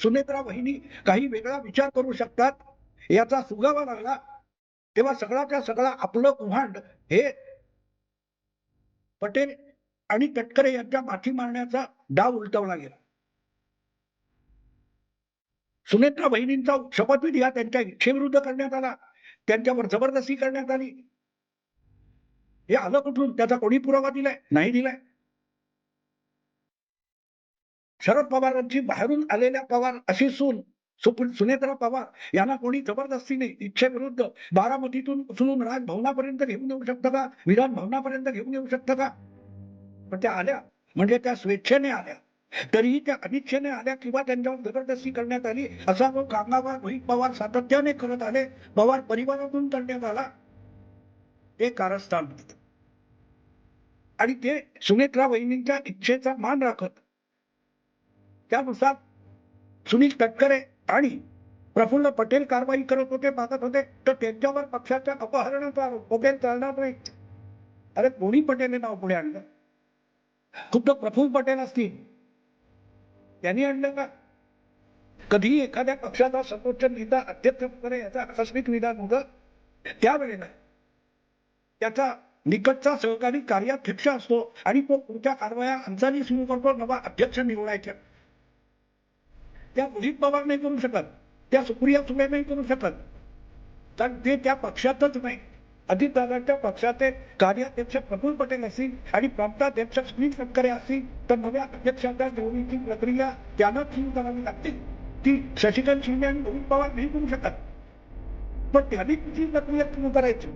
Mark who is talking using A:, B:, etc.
A: सुनेत्रा वहिनी काही वेगळा विचार करू शकतात याचा सुगावा लागला, तेव्हा सगळाच्या सगळा आपलं कुभांड हे पटेल आणि तटकरे यांच्या माथी मारण्याचा डाव उलटवला गेला. सुनेत्रा वहिनींचा शपथविधी हा त्यांच्या इच्छेविरुद्ध करण्यात आला. त्यांच्यावर जबरदस्ती करण्यात आली. हे आलं कुठून? त्याचा कोणी पुरावा दिलाय? नाही दिलाय. शरद पवारांची बाहेरून आलेल्या पवार अशी सून सुनेत्रा पवार यांना कोणी जबरदस्तीने इच्छेविरुद्ध बारामतीतून उचलून राजभवनापर्यंत घेऊन येऊ शकतं का? विधान भवनापर्यंत घेऊन येऊ शकतं का? पण त्या आल्या म्हणजे त्या स्वेच्छेने आल्या. तरीही त्या अनिच्छेने आल्या किंवा त्यांच्यावर जबरदस्ती करण्यात आली असा जो कांगावा रोहित पवार सातत्याने करत आले, पवार परिवारातून करण्यात आला, ते कारस्थान होतं. आणि ते सुनेत्रा वहिनींच्या इच्छेचा मान राखत त्यानुसार सुनील तटकरे आणि प्रफुल्ल पटेल कारवाई करत होते, मागत होते, तर त्यांच्यावर पक्षाच्या अपहरणाचा आरोप. पटेल चालणार नाही. अरे कोणी पटेल हे नाव पुढे आणलं? खुद्द प्रफुल्ल पटेल असतील, त्यांनी आणलं का? कधीही एखाद्या पक्षाचा सर्वोच्च नेता अध्यक्ष वगैरे याचा आकस्मिक विधान होतं, त्यावेळेला त्याचा निकटचा सहकारी कार्याध्यक्ष असतो आणि तो पुढच्या कारवाया हालचाली सुरू करतो नवा अध्यक्ष निवडायच्या. त्या रोहित पवार नाही करू शकत, त्या सुप्रिया सुळे नाही करू शकत, तर ते त्या पक्षातच नाही. अजितदादांच्या पक्षाचे कार्याध्यक्ष प्रफुल्ल पटेल असतील आणि प्रांताध्यक्ष सुनील तटकरे असतील तर नव्या अध्यक्षाच्या निवडीची प्रक्रिया त्यांना सुरू करावी लागते. ती शशिकांत शिंदे आणि रोहित पवार नाही करू शकत. पण त्यांनी तिची प्रक्रिया सुरू करायची.